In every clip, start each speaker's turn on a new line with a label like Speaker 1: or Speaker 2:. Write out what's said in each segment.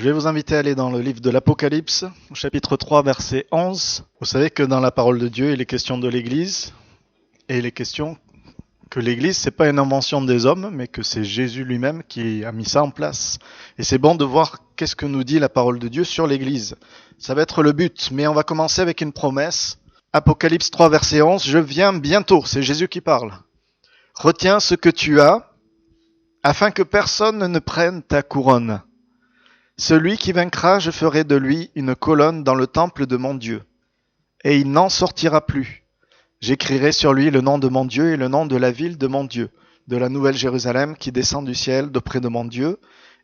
Speaker 1: Je vais vous inviter à aller dans le livre de l'Apocalypse, au chapitre 3, verset 11. Vous savez que dans la parole de Dieu, il est question de l'Église, et il est question que l'Église, c'est pas une invention des hommes, mais que c'est Jésus lui-même qui a mis ça en place. Et c'est bon de voir qu'est-ce que nous dit la parole de Dieu sur l'Église. Ça va être le but, mais on va commencer avec une promesse. Apocalypse 3, verset 11, « Je viens bientôt », c'est Jésus qui parle. « Retiens ce que tu as, afin que personne ne prenne ta couronne. Celui qui vaincra, je ferai de lui une colonne dans le temple de mon Dieu, et il n'en sortira plus. J'écrirai sur lui le nom de mon Dieu et le nom de la ville de mon Dieu, de la nouvelle Jérusalem qui descend du ciel d'auprès de mon Dieu,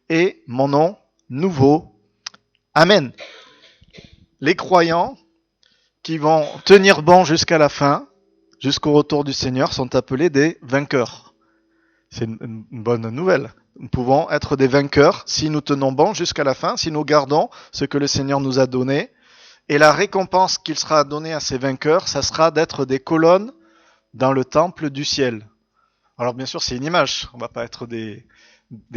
Speaker 1: et mon nom nouveau. Amen. » Les croyants qui vont tenir bon jusqu'à la fin, jusqu'au retour du Seigneur, sont appelés des vainqueurs. C'est une bonne nouvelle. Nous pouvons être des vainqueurs si nous tenons bon jusqu'à la fin, si nous gardons ce que le Seigneur nous a donné. Et la récompense qu'il sera donnée à ces vainqueurs, ça sera d'être des colonnes dans le temple du ciel. Alors bien sûr, c'est une image. On ne va pas être des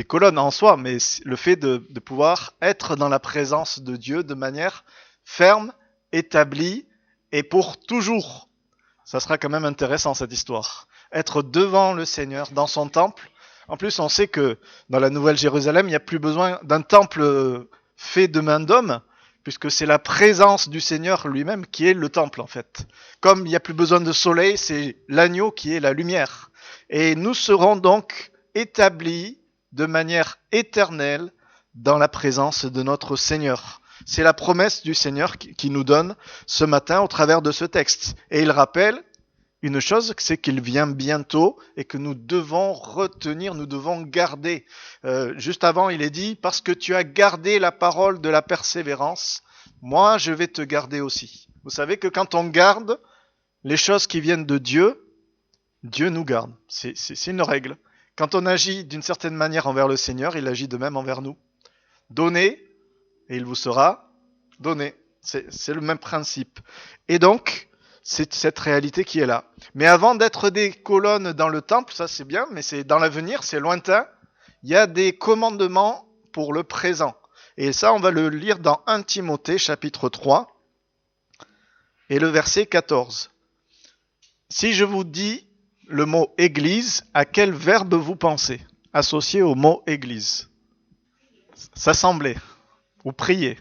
Speaker 1: colonnes en soi, mais le fait de pouvoir être dans la présence de Dieu de manière ferme, établie et pour toujours. Ça sera quand même intéressant cette histoire. Être devant le Seigneur, dans son temple. En plus, on sait que dans la Nouvelle Jérusalem, il n'y a plus besoin d'un temple fait de main d'homme, puisque c'est la présence du Seigneur lui-même qui est le temple en fait. Comme il n'y a plus besoin de soleil, c'est l'agneau qui est la lumière. Et nous serons donc établis de manière éternelle dans la présence de notre Seigneur. C'est la promesse du Seigneur qui nous donne ce matin au travers de ce texte. Et il rappelle une chose, c'est qu'il vient bientôt et que nous devons retenir, nous devons garder. Juste avant, il est dit, parce que tu as gardé la parole de la persévérance, moi je vais te garder aussi. Vous savez que quand on garde les choses qui viennent de Dieu, Dieu nous garde. C'est une règle. Quand on agit d'une certaine manière envers le Seigneur, il agit de même envers nous. Donnez, et il vous sera donné. C'est le même principe. Et donc, c'est cette réalité qui est là. Mais avant d'être des colonnes dans le temple, ça c'est bien, mais c'est dans l'avenir, c'est lointain, il y a des commandements pour le présent. Et ça, on va le lire dans 1 Timothée, chapitre 3, et le verset 14. Si je vous dis le mot église, à quel verbe vous pensez, associé au mot église? S'assembler, ou prier.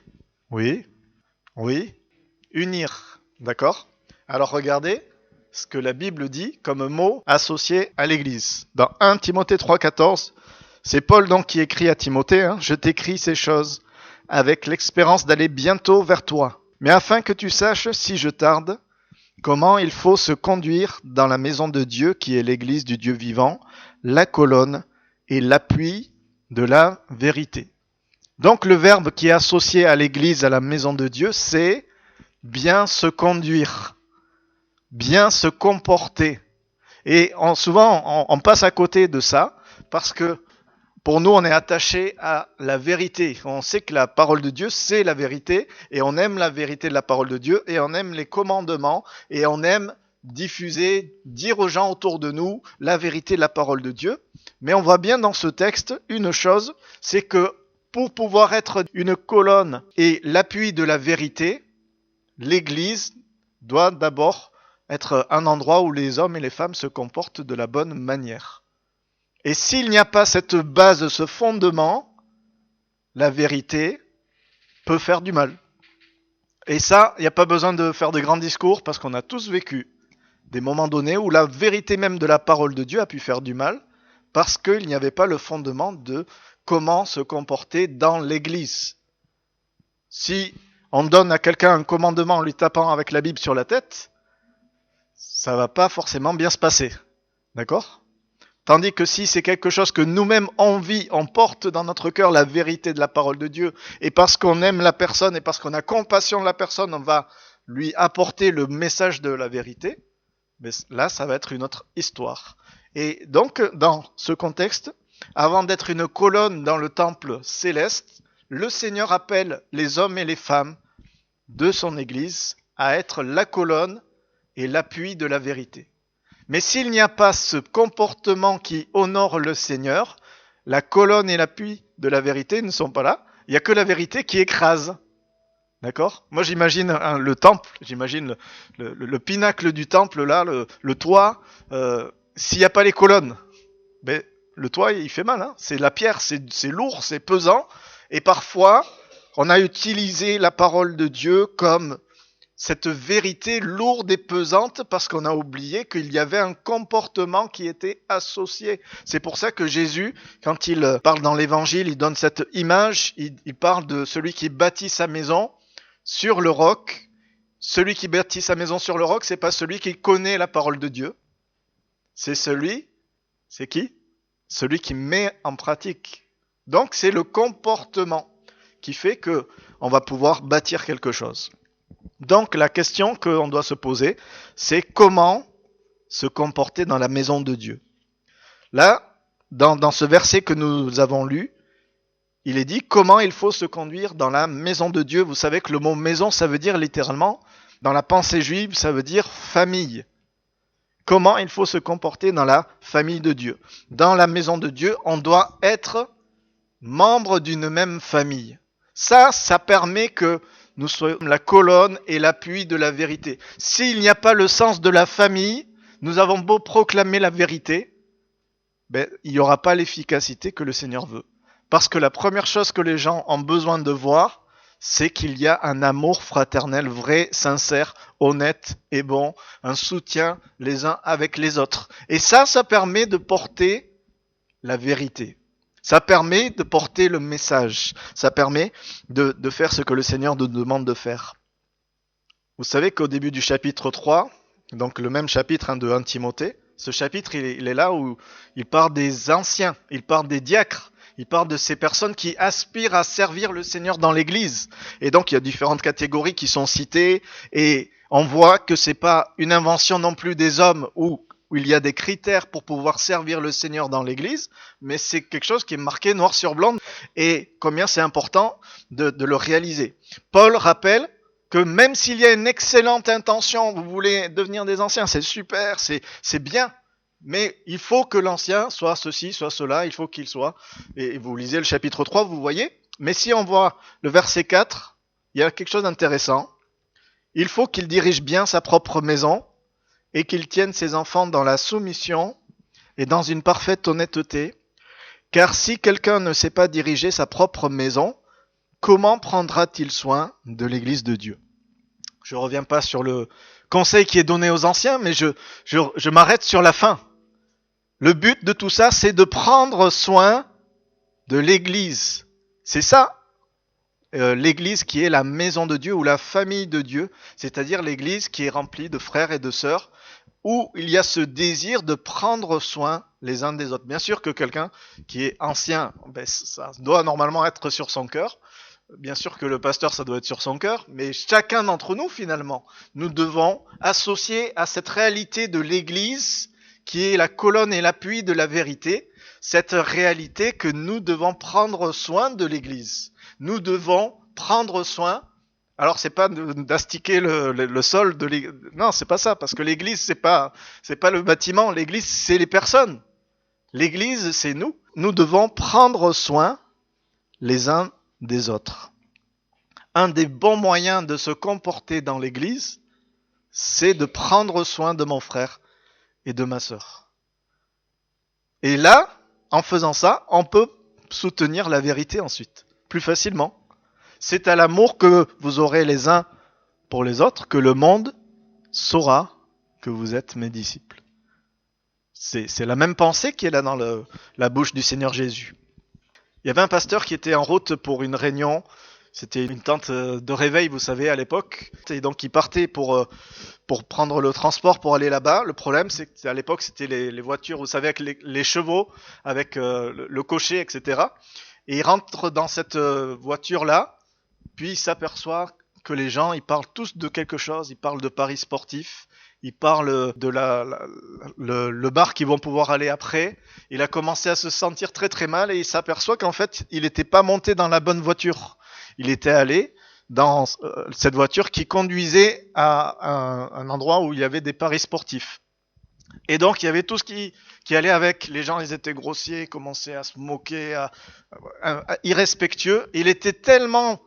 Speaker 1: Oui, oui, unir, d'accord? Alors regardez ce que la Bible dit comme mot associé à l'Église. Dans 1 Timothée 3,14, c'est Paul donc qui écrit à Timothée, « Je t'écris ces choses avec l'espérance d'aller bientôt vers toi. Mais afin que tu saches, si je tarde, comment il faut se conduire dans la maison de Dieu qui est l'Église du Dieu vivant, la colonne et l'appui de la vérité. » Donc le verbe qui est associé à l'Église, à la maison de Dieu, c'est bien se conduire. Bien se comporter. Et souvent, on passe à côté de ça, parce que pour nous, on est attaché à la vérité. On sait que la parole de Dieu, c'est la vérité, et on aime la vérité de la parole de Dieu, et on aime les commandements, et on aime diffuser, dire aux gens autour de nous la vérité de la parole de Dieu. Mais on voit bien dans ce texte une chose, c'est que pour pouvoir être une colonne et l'appui de la vérité, l'Église doit d'abord être un endroit où les hommes et les femmes se comportent de la bonne manière. Et s'il n'y a pas cette base, ce fondement, la vérité peut faire du mal. Et ça, il n'y a pas besoin de faire de grands discours parce qu'on a tous vécu des moments donnés où la vérité même de la parole de Dieu a pu faire du mal parce qu'il n'y avait pas le fondement de comment se comporter dans l'Église. Si on donne à quelqu'un un commandement en lui tapant avec la Bible sur la tête, ça va pas forcément bien se passer. D'accord ? Tandis que si c'est quelque chose que nous-mêmes on vit, on porte dans notre cœur la vérité de la parole de Dieu, et parce qu'on aime la personne et parce qu'on a compassion de la personne, on va lui apporter le message de la vérité, mais là ça va être une autre histoire. Et donc dans ce contexte, avant d'être une colonne dans le temple céleste, le Seigneur appelle les hommes et les femmes de son Église à être la colonne et l'appui de la vérité. Mais s'il n'y a pas ce comportement qui honore le Seigneur, la colonne et l'appui de la vérité ne sont pas là, il n'y a que la vérité qui écrase. D'accord? Moi j'imagine le temple, j'imagine le pinacle du temple, là, le toit, s'il n'y a pas les colonnes, ben, le toit il fait mal, hein. C'est la pierre, c'est lourd, c'est pesant, et parfois on a utilisé la parole de Dieu comme cette vérité lourde et pesante parce qu'on a oublié qu'il y avait un comportement qui était associé. C'est pour ça que Jésus, quand il parle dans l'évangile, il donne cette image, il parle de celui qui bâtit sa maison sur le roc. Celui qui bâtit sa maison sur le roc, c'est pas celui qui connaît la parole de Dieu. C'est qui? Celui qui met en pratique. Donc c'est le comportement qui fait que on va pouvoir bâtir quelque chose. Donc la question qu'on doit se poser, c'est comment se comporter dans la maison de Dieu. Là, dans ce verset que nous avons lu, il est dit comment il faut se conduire dans la maison de Dieu. Vous savez que le mot maison, ça veut dire littéralement, dans la pensée juive, ça veut dire famille. Comment il faut se comporter dans la famille de Dieu. Dans la maison de Dieu, on doit être membre d'une même famille. Ça permet que nous soyons la colonne et l'appui de la vérité. S'il n'y a pas le sens de la famille, nous avons beau proclamer la vérité, il n'y aura pas l'efficacité que le Seigneur veut. Parce que la première chose que les gens ont besoin de voir, c'est qu'il y a un amour fraternel vrai, sincère, honnête et bon, un soutien les uns avec les autres. Et ça permet de porter la vérité. Ça permet de porter le message. Ça permet de faire ce que le Seigneur nous demande de faire. Vous savez qu'au début du chapitre 3, donc le même chapitre de 1 Timothée, ce chapitre il est là où il parle des anciens, il parle des diacres, il parle de ces personnes qui aspirent à servir le Seigneur dans l'Église. Et donc il y a différentes catégories qui sont citées et on voit que c'est pas une invention non plus des hommes où il y a des critères pour pouvoir servir le Seigneur dans l'Église, mais c'est quelque chose qui est marqué noir sur blanc et combien c'est important de le réaliser. Paul rappelle que même s'il y a une excellente intention, vous voulez devenir des anciens, c'est super, c'est bien, mais il faut que l'ancien soit ceci, soit cela, il faut qu'il soit, et vous lisez le chapitre 3, vous voyez, mais si on voit le verset 4, il y a quelque chose d'intéressant. Il faut qu'il dirige bien sa propre maison, et qu'il tienne ses enfants dans la soumission et dans une parfaite honnêteté, car si quelqu'un ne sait pas diriger sa propre maison, comment prendra-t-il soin de l'Église de Dieu? Je ne reviens pas sur le conseil qui est donné aux anciens, mais je m'arrête sur la fin. Le but de tout ça, c'est de prendre soin de l'Église. C'est ça, l'Église qui est la maison de Dieu ou la famille de Dieu, c'est-à-dire l'Église qui est remplie de frères et de sœurs, où il y a ce désir de prendre soin les uns des autres. Bien sûr que quelqu'un qui est ancien, ça doit normalement être sur son cœur. Bien sûr que le pasteur, ça doit être sur son cœur. Mais chacun d'entre nous, finalement, nous devons associer à cette réalité de l'Église, qui est la colonne et l'appui de la vérité, cette réalité que nous devons prendre soin de l'Église. Nous devons prendre soin. Alors c'est pas d'astiquer le sol de l'église. Non, c'est pas ça, parce que l'église c'est pas le bâtiment, l'église c'est les personnes. L'église c'est nous. Nous devons prendre soin les uns des autres. Un des bons moyens de se comporter dans l'église, c'est de prendre soin de mon frère et de ma sœur. Et là, en faisant ça, on peut soutenir la vérité ensuite, plus facilement. C'est à l'amour que vous aurez les uns pour les autres que le monde saura que vous êtes mes disciples. C'est la même pensée qui est là dans la bouche du Seigneur Jésus. Il y avait un pasteur qui était en route pour une réunion. C'était une tente de réveil, vous savez, à l'époque. Et donc il partait pour prendre le transport pour aller là-bas. Le problème, c'est qu'à l'époque, c'était les voitures, vous savez, avec les chevaux, avec le cocher, etc. Et il rentre dans cette voiture-là. Puis il s'aperçoit que les gens, ils parlent tous de quelque chose. Ils parlent de paris sportifs, ils parlent de le bar qu'ils vont pouvoir aller après. Il a commencé à se sentir très très mal et il s'aperçoit qu'en fait, il n'était pas monté dans la bonne voiture. Il était allé dans cette voiture qui conduisait à un endroit où il y avait des paris sportifs. Et donc il y avait tout ce qui allait avec. Les gens, ils étaient grossiers, commençaient à se moquer, irrespectueux. Il était tellement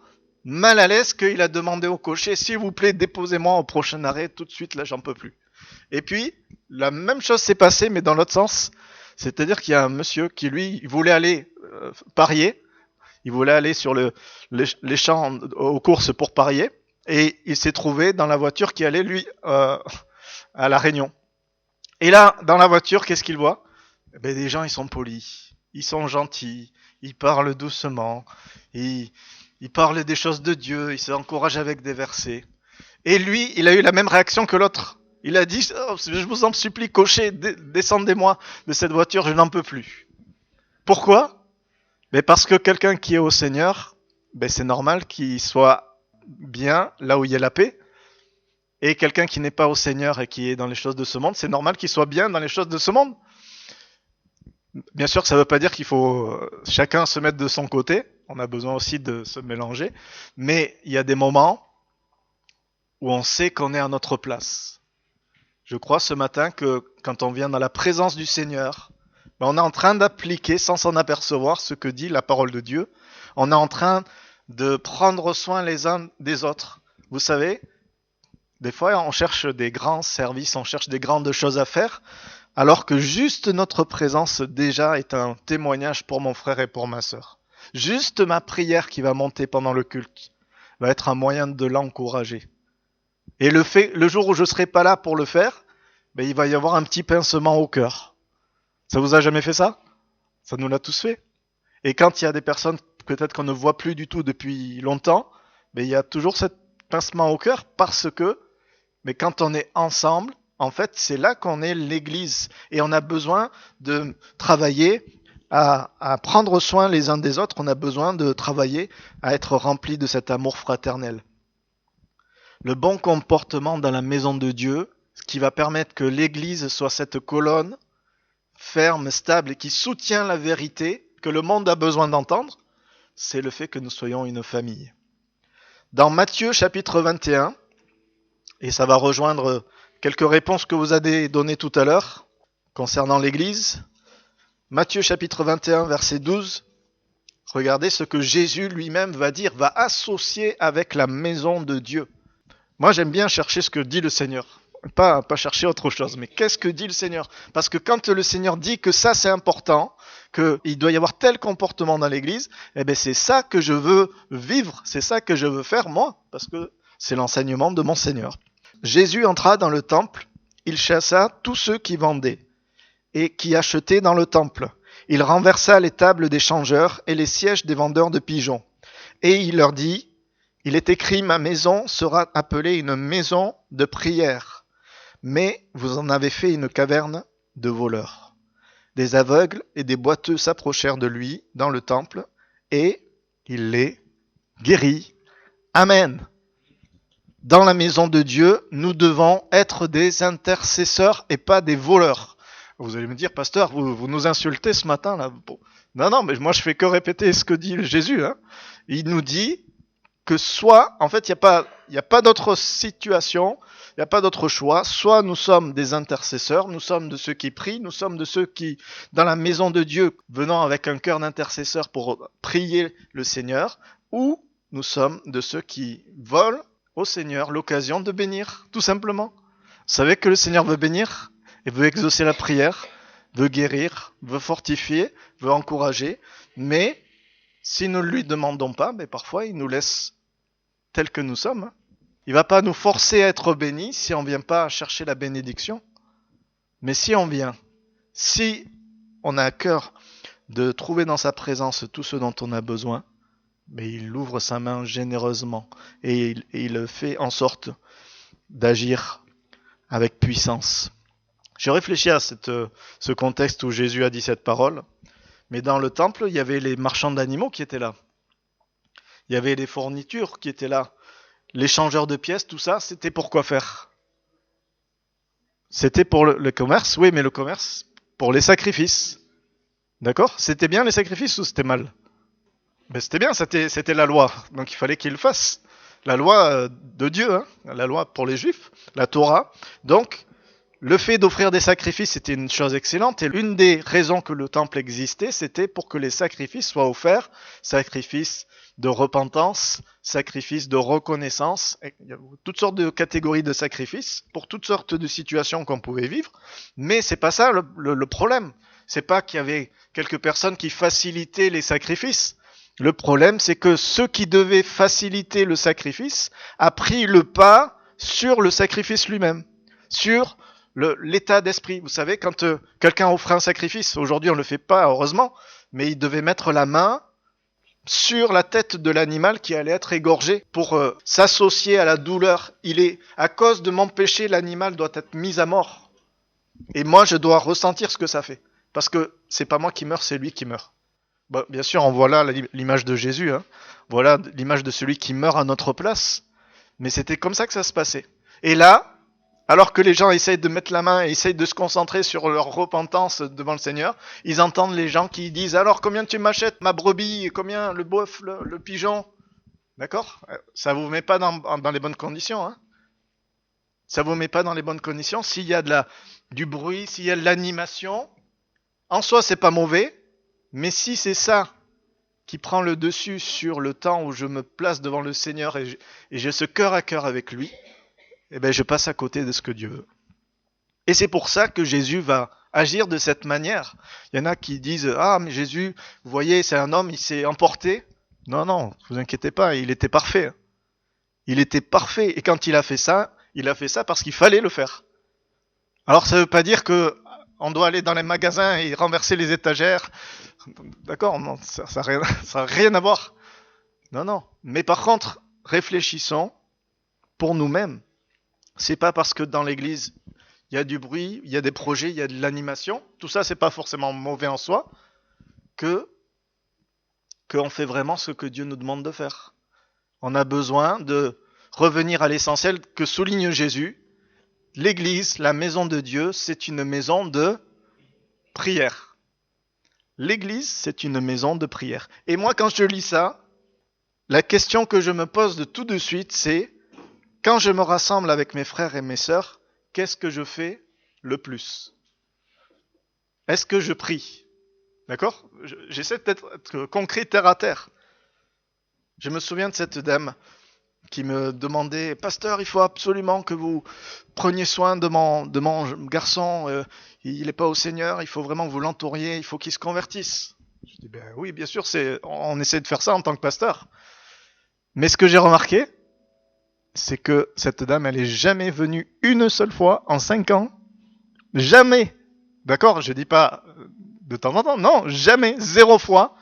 Speaker 1: mal à l'aise qu'il a demandé au cocher, s'il vous plaît, déposez-moi au prochain arrêt, tout de suite, là, j'en peux plus. Et puis, la même chose s'est passée, mais dans l'autre sens. C'est-à-dire qu'il y a un monsieur qui, lui, il voulait aller parier. Il voulait aller sur les champs aux courses pour parier. Et il s'est trouvé dans la voiture qui allait, lui, à La Réunion. Et là, dans la voiture, qu'est-ce qu'il voit? Ben, les gens, ils sont polis. Ils sont gentils. Ils parlent doucement. Ils parlent des choses de Dieu. Ils s'encouragent avec des versets. Et lui, il a eu la même réaction que l'autre. Il a dit, oh, je vous en supplie, cocher, descendez-moi de cette voiture, je n'en peux plus. Pourquoi? Mais parce que quelqu'un qui est au Seigneur, ben c'est normal qu'il soit bien là où il y a la paix. Et quelqu'un qui n'est pas au Seigneur et qui est dans les choses de ce monde, c'est normal qu'il soit bien dans les choses de ce monde. Bien sûr que ça ne veut pas dire qu'il faut chacun se mettre de son côté. On a besoin aussi de se mélanger. Mais il y a des moments où on sait qu'on est à notre place. Je crois ce matin que quand on vient dans la présence du Seigneur, on est en train d'appliquer sans s'en apercevoir ce que dit la parole de Dieu. On est en train de prendre soin les uns des autres. Vous savez, des fois on cherche des grands services, on cherche des grandes choses à faire, alors que juste notre présence déjà est un témoignage pour mon frère et pour ma sœur. Juste ma prière qui va monter pendant le culte va être un moyen de l'encourager. Et le jour où je serai pas là pour le faire, ben, il va y avoir un petit pincement au cœur. Ça vous a jamais fait ça? Ça nous l'a tous fait. Et quand il y a des personnes peut-être qu'on ne voit plus du tout depuis longtemps, ben, il y a toujours ce pincement au cœur parce que, mais quand on est ensemble, en fait, c'est là qu'on est l'Église. Et on a besoin de travailler à prendre soin les uns des autres. On a besoin de travailler à être remplis de cet amour fraternel. Le bon comportement dans la maison de Dieu, ce qui va permettre que l'Église soit cette colonne ferme, stable et qui soutient la vérité que le monde a besoin d'entendre, c'est le fait que nous soyons une famille. Dans Matthieu chapitre 21, et ça va rejoindre quelques réponses que vous avez données tout à l'heure concernant l'Église, Matthieu chapitre 21 verset 12, regardez ce que Jésus lui-même va dire, va associer avec la maison de Dieu. Moi, j'aime bien chercher ce que dit le Seigneur. Pas chercher autre chose, mais qu'est-ce que dit le Seigneur? Parce que quand le Seigneur dit que ça c'est important, qu'il doit y avoir tel comportement dans l'Église, eh bien c'est ça que je veux vivre, c'est ça que je veux faire moi, parce que c'est l'enseignement de mon Seigneur. Jésus entra dans le temple, il chassa tous ceux qui vendaient et qui achetaient dans le temple. Il renversa les tables des changeurs et les sièges des vendeurs de pigeons. Et il leur dit, il est écrit, ma maison sera appelée une maison de prière. Mais vous en avez fait une caverne de voleurs. Des aveugles et des boiteux s'approchèrent de lui dans le temple et il les guérit. Amen. Dans la maison de Dieu, nous devons être des intercesseurs et pas des voleurs. Vous allez me dire, pasteur, vous nous insultez ce matin là. Non, mais moi je fais que répéter ce que dit Jésus. Hein. Il nous dit que soit, en fait, il n'y a pas d'autre situation, il n'y a pas d'autre choix. Soit nous sommes des intercesseurs, nous sommes de ceux qui prient, nous sommes de ceux qui, dans la maison de Dieu, venant avec un cœur d'intercesseur pour prier le Seigneur, ou nous sommes de ceux qui volent au Seigneur l'occasion de bénir, tout simplement. Vous savez que le Seigneur veut bénir et veut exaucer la prière, veut guérir, veut fortifier, veut encourager, mais si nous ne lui demandons pas, mais parfois il nous laisse tels que nous sommes. Il ne va pas nous forcer à être bénis si on ne vient pas chercher la bénédiction. Mais si on vient, si on a à cœur de trouver dans sa présence tout ce dont on a besoin, mais il ouvre sa main généreusement et il fait en sorte d'agir avec puissance. J'ai réfléchi à ce contexte où Jésus a dit cette parole. Mais dans le temple, il y avait les marchands d'animaux qui étaient là. Il y avait les fournitures qui étaient là. Les changeurs de pièces, tout ça, c'était pour quoi faire? C'était pour le commerce, oui, mais le commerce, pour les sacrifices. D'accord? C'était bien les sacrifices ou c'était mal? Ben, c'était bien, c'était la loi. Donc il fallait qu'ils le fassent. La loi de Dieu, hein, la loi pour les Juifs, la Torah. Donc, le fait d'offrir des sacrifices, c'était une chose excellente. Et une des raisons que le temple existait, c'était pour que les sacrifices soient offerts. Sacrifices de repentance, sacrifices de reconnaissance. Il y a toutes sortes de catégories de sacrifices pour toutes sortes de situations qu'on pouvait vivre. Mais c'est pas ça le problème. C'est pas qu'il y avait quelques personnes qui facilitaient les sacrifices. Le problème, c'est que ceux qui devaient faciliter le sacrifice a pris le pas sur le sacrifice lui-même, sur l'état d'esprit. Vous savez, quand quelqu'un offre un sacrifice, aujourd'hui on ne le fait pas, heureusement, mais il devait mettre la main sur la tête de l'animal qui allait être égorgé pour s'associer à la douleur. À cause de mon péché, l'animal doit être mis à mort. Et moi, je dois ressentir ce que ça fait. Parce que c'est pas moi qui meurs, c'est lui qui meurt. Bon, bien sûr, on voit là l'image de Jésus. Hein. Voilà l'image de celui qui meurt à notre place. Mais c'était comme ça que ça se passait. Et là, alors que les gens essayent de mettre la main et essayent de se concentrer sur leur repentance devant le Seigneur, ils entendent les gens qui disent « Alors, combien tu m'achètes ma brebis? Combien le bœuf, le pigeon ?» D'accord? Ça vous met pas dans les bonnes conditions. Hein. Ça vous met pas dans les bonnes conditions. S'il y a du bruit, s'il y a de l'animation, en soi, c'est pas mauvais. Mais si c'est ça qui prend le dessus sur le temps où je me place devant le Seigneur et j'ai ce cœur à cœur avec lui, eh ben je passe à côté de ce que Dieu veut. Et c'est pour ça que Jésus va agir de cette manière. Il y en a qui disent « Ah, mais Jésus, vous voyez, c'est un homme, il s'est emporté. » Non, non, ne vous inquiétez pas, il était parfait. Il était parfait. Et quand il a fait ça parce qu'il fallait le faire. Alors ça ne veut pas dire que on doit aller dans les magasins et renverser les étagères. D'accord, non, ça n'a rien à voir. Non, non. Mais par contre, réfléchissons pour nous-mêmes. C'est pas parce que dans l'église, il y a du bruit, il y a des projets, il y a de l'animation. Tout ça, c'est pas forcément mauvais en soi. Qu'on fait vraiment ce que Dieu nous demande de faire. On a besoin de revenir à l'essentiel que souligne Jésus. L'église, la maison de Dieu, c'est une maison de prière. L'église, c'est une maison de prière. Et moi, quand je lis ça, la question que je me pose de tout de suite, c'est quand je me rassemble avec mes frères et mes sœurs, qu'est-ce que je fais le plus? Est-ce que je prie? D'accord? J'essaie d'être concret, terre à terre. Je me souviens de cette dame qui me demandait « Pasteur, il faut absolument que vous preniez soin de mon garçon, il n'est pas au Seigneur, il faut vraiment que vous l'entouriez, il faut qu'il se convertisse. » Je dis « Ben oui, bien sûr, on essaie de faire ça en tant que pasteur. » Mais ce que j'ai remarqué, c'est que cette dame, elle n'est jamais venue une seule fois en 5 ans. Jamais. D'accord? Je dis pas de temps en temps, non, jamais, 0 fois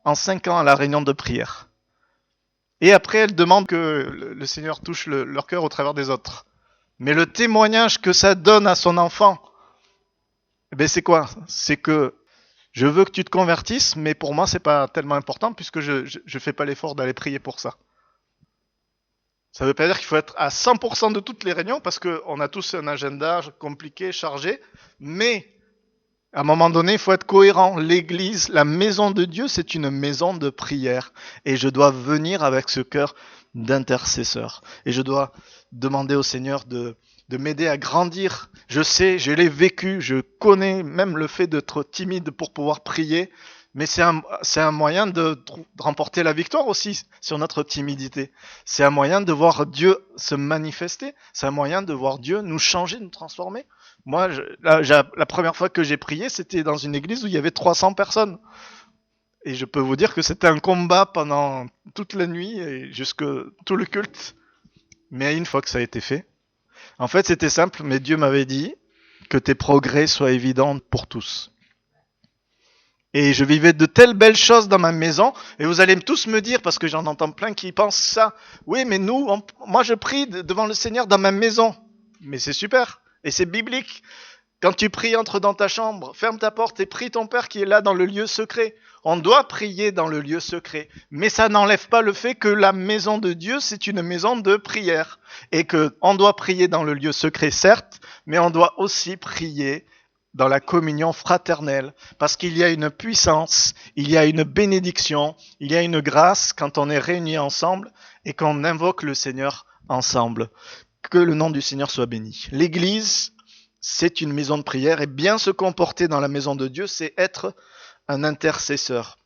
Speaker 1: en 5 ans à la réunion de prière. Et après, elle demande que le Seigneur touche leur cœur au travers des autres. Mais le témoignage que ça donne à son enfant, ben c'est quoi? C'est que je veux que tu te convertisses, mais pour moi, c'est pas tellement important puisque je fais pas l'effort d'aller prier pour ça. Ça veut pas dire qu'il faut être à 100% de toutes les réunions parce qu'on a tous un agenda compliqué, chargé, mais à un moment donné, il faut être cohérent. L'église, la maison de Dieu, c'est une maison de prière. Et je dois venir avec ce cœur d'intercesseur. Et je dois demander au Seigneur de m'aider à grandir. Je sais, je l'ai vécu, je connais même le fait d'être timide pour pouvoir prier. Mais c'est un moyen de remporter la victoire aussi sur notre timidité. C'est un moyen de voir Dieu se manifester. C'est un moyen de voir Dieu nous changer, nous transformer. Moi, la première fois que j'ai prié, c'était dans une église où il y avait 300 personnes. Et je peux vous dire que c'était un combat pendant toute la nuit et jusque tout le culte. Mais une fois que ça a été fait, en fait, c'était simple, mais Dieu m'avait dit que tes progrès soient évidents pour tous. Et je vivais de telles belles choses dans ma maison, et vous allez tous me dire, parce que j'en entends plein qui pensent ça, oui, mais moi je prie devant le Seigneur dans ma maison. Mais c'est super. Et c'est biblique. Quand tu pries, entre dans ta chambre, ferme ta porte et prie ton Père qui est là dans le lieu secret. On doit prier dans le lieu secret. Mais ça n'enlève pas le fait que la maison de Dieu, c'est une maison de prière. Et qu'on doit prier dans le lieu secret, certes, mais on doit aussi prier dans la communion fraternelle. Parce qu'il y a une puissance, il y a une bénédiction, il y a une grâce quand on est réunis ensemble et qu'on invoque le Seigneur ensemble. Que le nom du Seigneur soit béni. L'Église, c'est une maison de prière et bien se comporter dans la maison de Dieu, c'est être un intercesseur.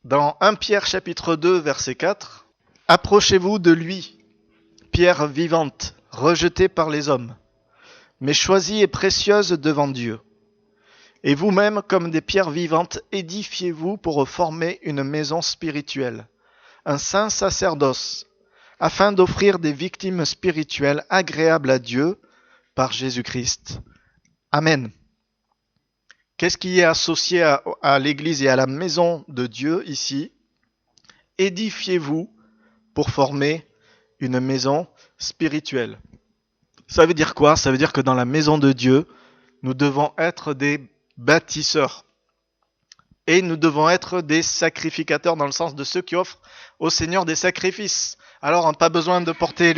Speaker 1: Dans 1 Pierre chapitre 2 verset 4, « Approchez-vous de lui, pierre vivante, rejetée par les hommes, mais choisie et précieuse devant Dieu. Et vous-même, comme des pierres vivantes, édifiez-vous pour former une maison spirituelle, un saint sacerdoce, afin d'offrir des victimes spirituelles agréables à Dieu par Jésus-Christ. » Amen. Qu'est-ce qui est associé à l'Église et à la maison de Dieu ici? Édifiez-vous pour former une maison spirituelle. Ça veut dire quoi? Ça veut dire que dans la maison de Dieu, nous devons être des bâtisseurs. Et nous devons être des sacrificateurs dans le sens de ceux qui offrent au Seigneur des sacrifices. Alors, on n'a pas besoin de porter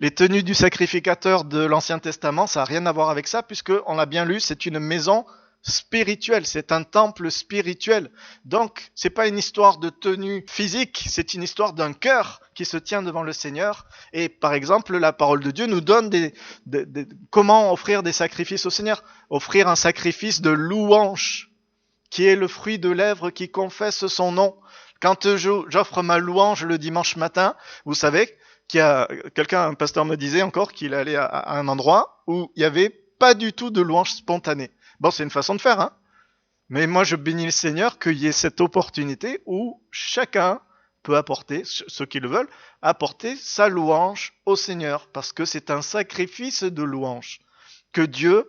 Speaker 1: les tenues du sacrificateur de l'Ancien Testament, ça n'a rien à voir avec ça, puisqu'on l'a bien lu, c'est une maison spirituelle, c'est un temple spirituel. Donc, c'est pas une histoire de tenue physique, c'est une histoire d'un cœur qui se tient devant le Seigneur. Et par exemple, la parole de Dieu nous donne comment offrir des sacrifices au Seigneur. Offrir un sacrifice de louange, qui est le fruit de lèvres qui confesse son nom. Quand j'offre ma louange le dimanche matin, vous savez qu'il y a un pasteur me disait encore qu'il allait à un endroit où il n'y avait pas du tout de louange spontanée. Bon, c'est une façon de faire, hein. Mais moi, je bénis le Seigneur qu'il y ait cette opportunité où chacun peut apporter, ceux qui le veulent, apporter sa louange au Seigneur, parce que c'est un sacrifice de louange que Dieu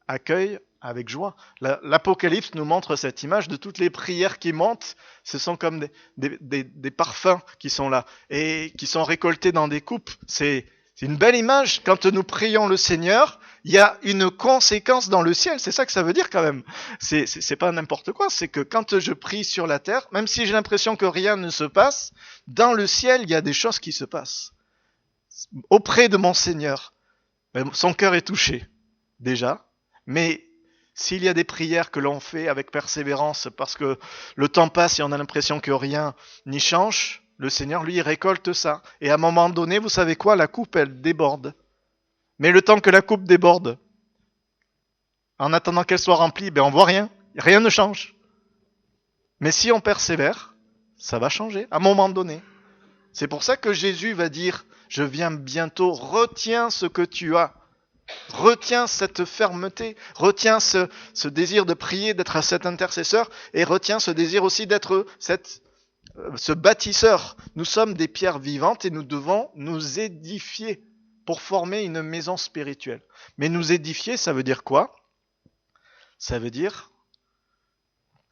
Speaker 1: accueille avec joie. L'Apocalypse nous montre cette image de toutes les prières qui montent. Ce sont comme des parfums qui sont là et qui sont récoltés dans des coupes. C'est une belle image. Quand nous prions le Seigneur, il y a une conséquence dans le ciel. C'est ça que ça veut dire quand même. C'est pas n'importe quoi. C'est que quand je prie sur la terre, même si j'ai l'impression que rien ne se passe, dans le ciel, il y a des choses qui se passent. Auprès de mon Seigneur, son cœur est touché, déjà. Mais s'il y a des prières que l'on fait avec persévérance parce que le temps passe et on a l'impression que rien n'y change, le Seigneur, lui, récolte ça. Et à un moment donné, vous savez quoi? La coupe, elle déborde. Mais le temps que la coupe déborde, en attendant qu'elle soit remplie, on voit rien. Rien ne change. Mais si on persévère, ça va changer à un moment donné. C'est pour ça que Jésus va dire, je viens bientôt, retiens ce que tu as. Retiens cette fermeté, retiens ce désir de prier, d'être cet intercesseur, et retiens ce désir aussi d'être ce bâtisseur. Nous sommes des pierres vivantes et nous devons nous édifier pour former une maison spirituelle. Mais nous édifier, ça veut dire quoi? Ça veut dire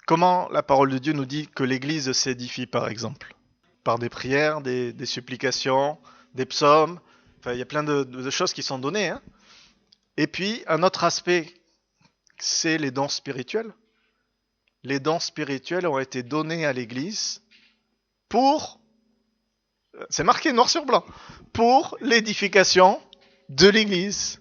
Speaker 1: comment la parole de Dieu nous dit que l'Église s'édifie, par exemple. Par des prières, des supplications, des psaumes. Enfin, il y a plein de choses qui sont données, hein. Et puis, un autre aspect, c'est les dons spirituels. Les dons spirituels ont été donnés à l'Église pour, c'est marqué noir sur blanc, pour l'édification de l'Église.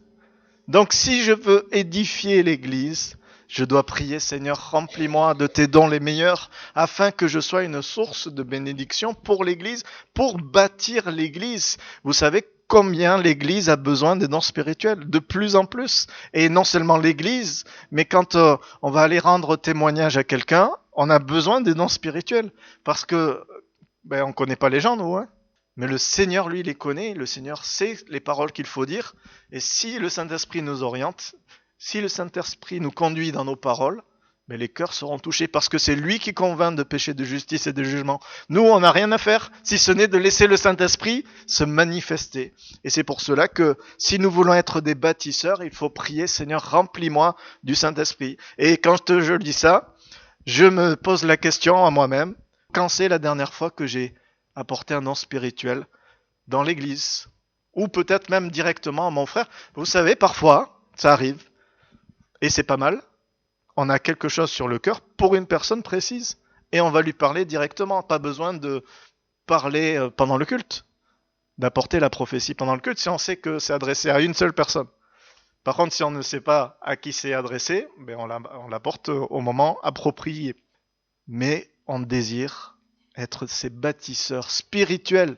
Speaker 1: Donc, si je veux édifier l'Église, je dois prier, Seigneur, remplis-moi de tes dons les meilleurs, afin que je sois une source de bénédiction pour l'Église, pour bâtir l'Église. Vous savez combien l'Église a besoin des dons spirituels, de plus en plus. Et non seulement l'Église, mais quand on va aller rendre témoignage à quelqu'un, on a besoin des dons spirituels. Parce que on ne connaît pas les gens, nous, hein. Mais le Seigneur, lui, les connaît. Le Seigneur sait les paroles qu'il faut dire. Et si le Saint-Esprit nous oriente, si le Saint-Esprit nous conduit dans nos paroles, les cœurs seront touchés parce que c'est lui qui convainc de péché, de justice et de jugement. Nous, on n'a rien à faire si ce n'est de laisser le Saint-Esprit se manifester. Et c'est pour cela que si nous voulons être des bâtisseurs, il faut prier, Seigneur, remplis-moi du Saint-Esprit. Et quand je dis ça, je me pose la question à moi-même, quand c'est la dernière fois que j'ai apporté un don spirituel dans l'église? Ou peut-être même directement à mon frère. Vous savez, parfois, ça arrive. Et c'est pas mal. On a quelque chose sur le cœur pour une personne précise. Et on va lui parler directement. Pas besoin de parler pendant le culte. D'apporter la prophétie pendant le culte si on sait que c'est adressé à une seule personne. Par contre, si on ne sait pas à qui c'est adressé, on l'apporte au moment approprié. Mais on désire être ces bâtisseurs spirituels.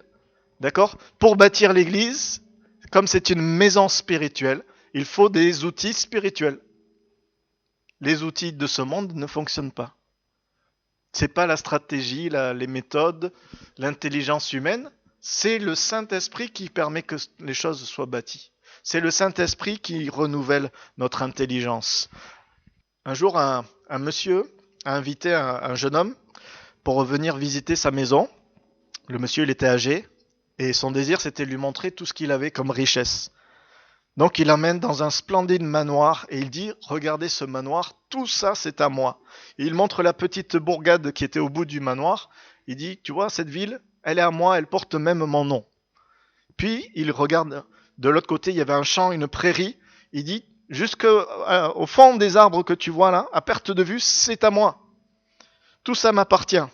Speaker 1: D'accord? Pour bâtir l'église, comme c'est une maison spirituelle, Il faut des outils spirituels. Les outils de ce monde ne fonctionnent pas. C'est pas la stratégie, les méthodes, l'intelligence humaine. C'est le Saint-Esprit qui permet que les choses soient bâties. C'est le Saint-Esprit qui renouvelle notre intelligence. Un jour, un monsieur a invité un jeune homme pour venir visiter sa maison. Le monsieur, il était âgé et son désir, c'était de lui montrer tout ce qu'il avait comme richesse. Donc il l'emmène dans un splendide manoir et il dit « Regardez ce manoir, tout ça c'est à moi ». Et il montre la petite bourgade qui était au bout du manoir. Il dit « Tu vois, cette ville, elle est à moi, elle porte même mon nom ». Puis il regarde, de l'autre côté, il y avait un champ, une prairie. Il dit « Jusqu'au fond des arbres que tu vois là, à perte de vue, c'est à moi. Tout ça m'appartient ».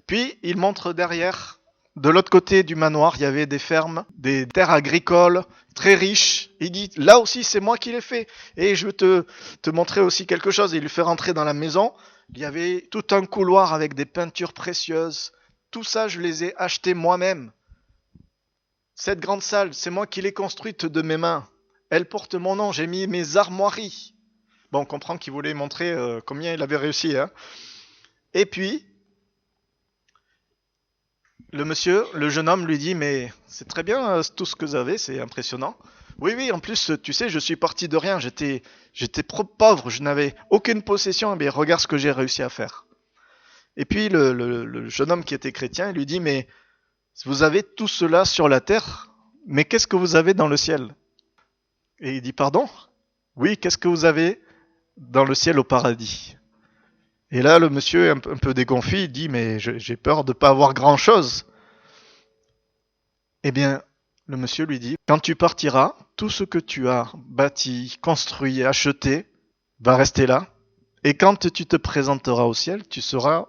Speaker 1: Puis il montre derrière. De l'autre côté du manoir, il y avait des fermes, des terres agricoles très riches. Il dit, là aussi, c'est moi qui l'ai fait. Et je veux te montrer aussi quelque chose. Il lui fait rentrer dans la maison. Il y avait tout un couloir avec des peintures précieuses. Tout ça, je les ai achetées moi-même. Cette grande salle, c'est moi qui l'ai construite de mes mains. Elle porte mon nom. J'ai mis mes armoiries. Bon, on comprend qu'il voulait montrer combien il avait réussi. Hein. Et puis, le jeune homme lui dit, mais c'est très bien tout ce que vous avez, c'est impressionnant. Oui, en plus, tu sais, je suis parti de rien, j'étais pauvre, je n'avais aucune possession, et bien regarde ce que j'ai réussi à faire. Et puis le jeune homme qui était chrétien, il lui dit, mais vous avez tout cela sur la terre, mais qu'est-ce que vous avez dans le ciel? Et il dit, pardon? Oui, qu'est-ce que vous avez dans le ciel au paradis? Et là, le monsieur, un peu déconfit, il dit, mais j'ai peur de ne pas avoir grand-chose. Eh bien, le monsieur lui dit, quand tu partiras, tout ce que tu as bâti, construit, acheté, va rester là. Et quand tu te présenteras au ciel, tu seras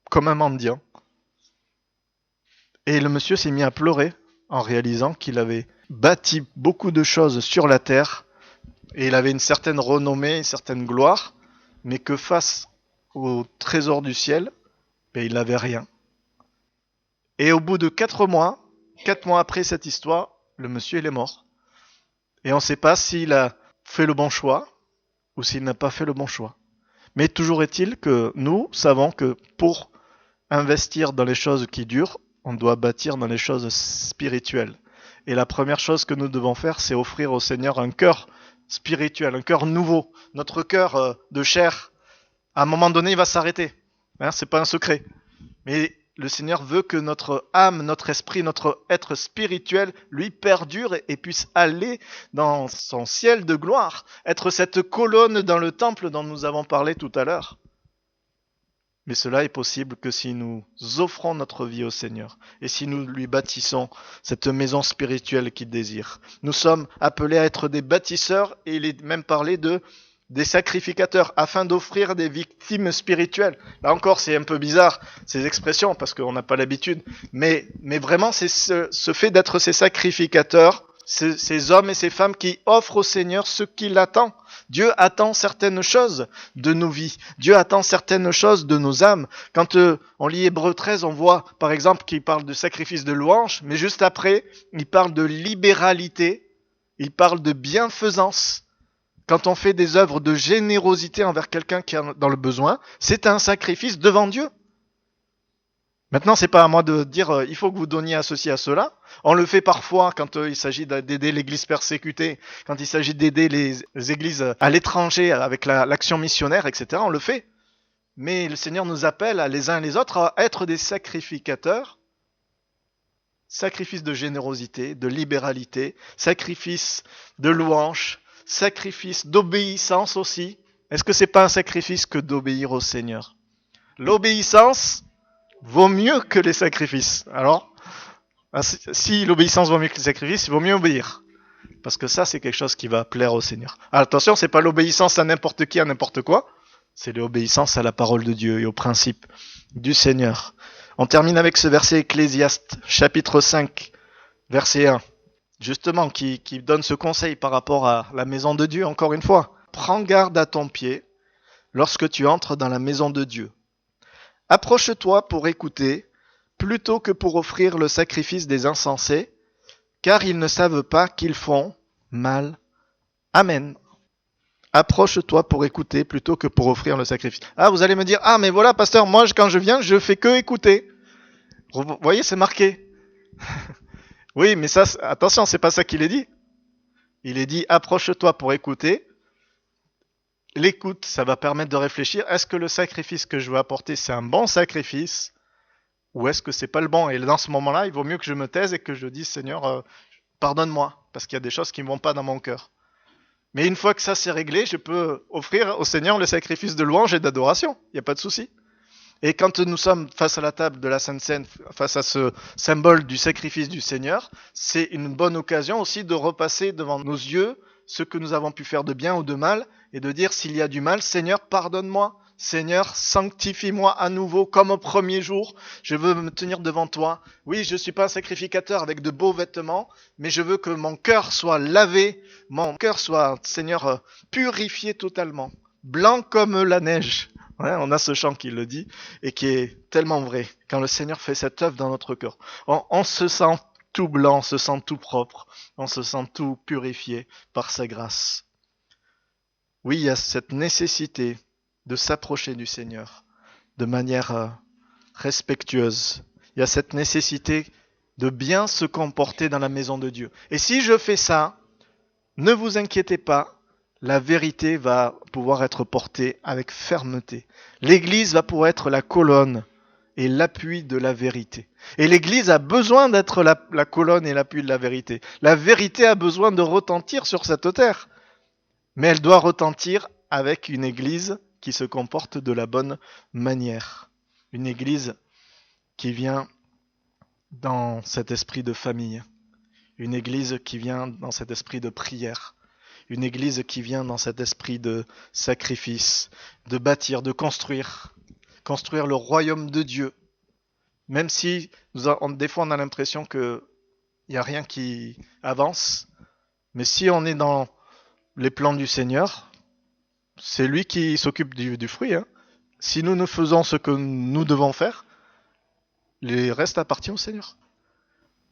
Speaker 1: comme un mendiant. Et le monsieur s'est mis à pleurer en réalisant qu'il avait bâti beaucoup de choses sur la terre, et il avait une certaine renommée, une certaine gloire, mais que face au trésor du ciel, ben, il n'avait rien. Et au bout de 4 mois après cette histoire, le monsieur il est mort. Et on ne sait pas s'il a fait le bon choix ou s'il n'a pas fait le bon choix. Mais toujours est-il que nous savons que pour investir dans les choses qui durent, on doit bâtir dans les choses spirituelles. Et la première chose que nous devons faire, c'est offrir au Seigneur un cœur spirituel, un cœur nouveau. Notre cœur de chair, à un moment donné, il va s'arrêter. Hein, c'est pas un secret. Mais le Seigneur veut que notre âme, notre esprit, notre être spirituel, lui perdure et puisse aller dans son ciel de gloire, être cette colonne dans le temple dont nous avons parlé tout à l'heure. Mais cela est possible que si nous offrons notre vie au Seigneur et si nous lui bâtissons cette maison spirituelle qu'il désire. Nous sommes appelés à être des bâtisseurs et il est même parlé des sacrificateurs afin d'offrir des victimes spirituelles. Là encore, c'est un peu bizarre ces expressions parce qu'on n'a pas l'habitude. Mais vraiment, c'est ce fait d'être ces sacrificateurs, ces hommes et ces femmes qui offrent au Seigneur ce qu'il attend. Dieu attend certaines choses de nos vies. Dieu attend certaines choses de nos âmes. Quand on lit Hébreux 13, on voit par exemple qu'il parle de sacrifice de louange, mais juste après, il parle de libéralité, il parle de bienfaisance. Quand on fait des œuvres de générosité envers quelqu'un qui est dans le besoin, c'est un sacrifice devant Dieu. Maintenant, c'est pas à moi de dire il faut que vous donniez à ceci, à cela. On le fait parfois quand il s'agit d'aider l'église persécutée, quand il s'agit d'aider les églises à l'étranger avec l'action missionnaire, etc. On le fait. Mais le Seigneur nous appelle à les uns et les autres à être des sacrificateurs. Sacrifice de générosité, de libéralité, sacrifice de louange, sacrifice d'obéissance aussi. Est-ce que c'est pas un sacrifice que d'obéir au Seigneur? L'obéissance vaut mieux que les sacrifices. Alors, si l'obéissance vaut mieux que les sacrifices, il vaut mieux obéir. Parce que ça, c'est quelque chose qui va plaire au Seigneur. Alors, attention, c'est pas l'obéissance à n'importe qui, à n'importe quoi. C'est l'obéissance à la parole de Dieu et aux principes du Seigneur. On termine avec ce verset Ecclésiaste, chapitre 5, verset 1. Justement, qui donne ce conseil par rapport à la maison de Dieu, encore une fois. Prends garde à ton pied lorsque tu entres dans la maison de Dieu. Approche-toi pour écouter, plutôt que pour offrir le sacrifice des insensés, car ils ne savent pas qu'ils font mal Amen. Approche-toi pour écouter plutôt que pour offrir le sacrifice. Ah, vous allez me dire, ah, mais voilà, pasteur, moi, quand je viens, je fais que écouter. Vous voyez, c'est marqué. Oui, mais ça, attention, c'est pas ça qu'il est dit. Il est dit, approche-toi pour écouter. L'écoute, ça va permettre de réfléchir. Est-ce que le sacrifice que je veux apporter, c'est un bon sacrifice ou est-ce que c'est pas le bon? Et dans ce moment-là, il vaut mieux que je me taise et que je dise, Seigneur, pardonne-moi, parce qu'il y a des choses qui ne vont pas dans mon cœur. Mais une fois que ça c'est réglé, je peux offrir au Seigneur le sacrifice de louange et d'adoration. Il n'y a pas de souci. Et quand nous sommes face à la table de la Sainte Seine, face à ce symbole du sacrifice du Seigneur, c'est une bonne occasion aussi de repasser devant nos yeux ce que nous avons pu faire de bien ou de mal et de dire s'il y a du mal, Seigneur, pardonne-moi. Seigneur, sanctifie-moi à nouveau comme au premier jour. Je veux me tenir devant toi. Oui, je ne suis pas un sacrificateur avec de beaux vêtements, mais je veux que mon cœur soit lavé, mon cœur soit, Seigneur, purifié totalement, blanc comme la neige. Ouais, on a ce chant qui le dit et qui est tellement vrai. Quand le Seigneur fait cette œuvre dans notre cœur, on se sent tout blanc, on se sent tout propre, on se sent tout purifié par sa grâce. Oui, il y a cette nécessité de s'approcher du Seigneur de manière respectueuse. Il y a cette nécessité de bien se comporter dans la maison de Dieu. Et si je fais ça, ne vous inquiétez pas, la vérité va pouvoir être portée avec fermeté. L'Église va pouvoir être la colonne et l'appui de la vérité. Et l'Église a besoin d'être la colonne et l'appui de la vérité. La vérité a besoin de retentir sur cette terre. Mais elle doit retentir avec une Église qui se comporte de la bonne manière. Une Église qui vient dans cet esprit de famille. Une Église qui vient dans cet esprit de prière. Une Église qui vient dans cet esprit de sacrifice, de bâtir, de construire. Construire le royaume de Dieu. Même si des fois on a l'impression qu'il n'y a rien qui avance. Mais si on est dans les plans du Seigneur, c'est lui qui s'occupe du fruit. Hein. Si nous faisons ce que nous devons faire, le reste appartient au Seigneur.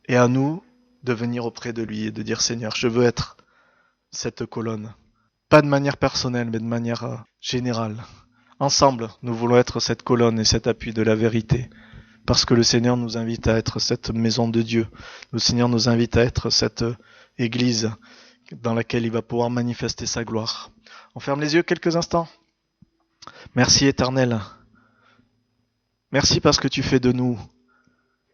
Speaker 1: Et à nous de venir auprès de lui et de dire Seigneur, je veux être cette colonne. Pas de manière personnelle, mais de manière générale. Ensemble, nous voulons être cette colonne et cet appui de la vérité. Parce que le Seigneur nous invite à être cette maison de Dieu. Le Seigneur nous invite à être cette église dans laquelle il va pouvoir manifester sa gloire. On ferme les yeux quelques instants. Merci Éternel. Merci parce que tu fais de nous,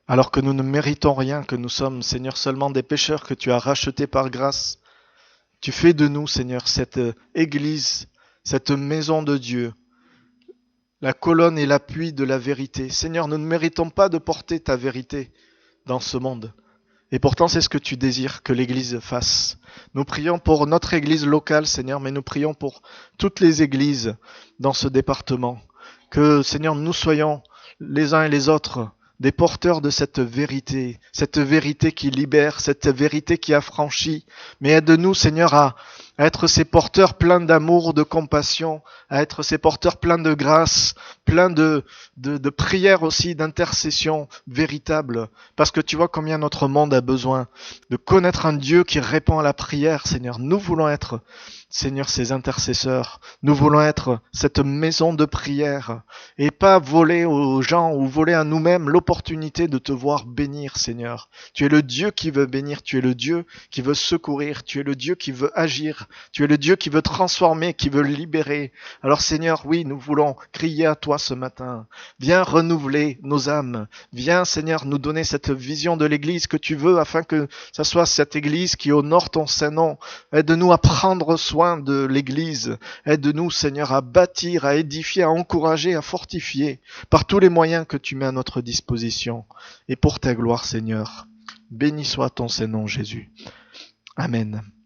Speaker 1: alors que nous ne méritons rien, que nous sommes, Seigneur, seulement des pécheurs que tu as rachetés par grâce. Tu fais de nous, Seigneur, cette église, cette maison de Dieu, la colonne et l'appui de la vérité. Seigneur, nous ne méritons pas de porter ta vérité dans ce monde. Et pourtant, c'est ce que tu désires que l'Église fasse. Nous prions pour notre Église locale, Seigneur, mais nous prions pour toutes les églises dans ce département. Que, Seigneur, nous soyons les uns et les autres des porteurs de cette vérité qui libère, cette vérité qui affranchit. Mais aide-nous, Seigneur, à être ces porteurs pleins d'amour, de compassion, à être ces porteurs pleins de grâce, pleins de prières aussi, d'intercession véritable. Parce que tu vois combien notre monde a besoin de connaître un Dieu qui répond à la prière, Seigneur. Nous voulons être, Seigneur, ces intercesseurs. Nous voulons être cette maison de prière et pas voler aux gens ou voler à nous-mêmes l'opportunité de te voir bénir, Seigneur. Tu es le Dieu qui veut bénir, tu es le Dieu qui veut secourir, tu es le Dieu qui veut agir, tu es le Dieu qui veut transformer, qui veut libérer. Alors Seigneur, oui, nous voulons crier à toi ce matin. Viens renouveler nos âmes. Viens, Seigneur, nous donner cette vision de l'Église que tu veux afin que ça soit cette Église qui honore ton Saint-Nom. Aide-nous à prendre soin de l'Église. Aide-nous, Seigneur, à bâtir, à édifier, à encourager, à fortifier par tous les moyens que tu mets à notre disposition. Et pour ta gloire, Seigneur, béni soit ton Saint-Nom, Jésus. Amen.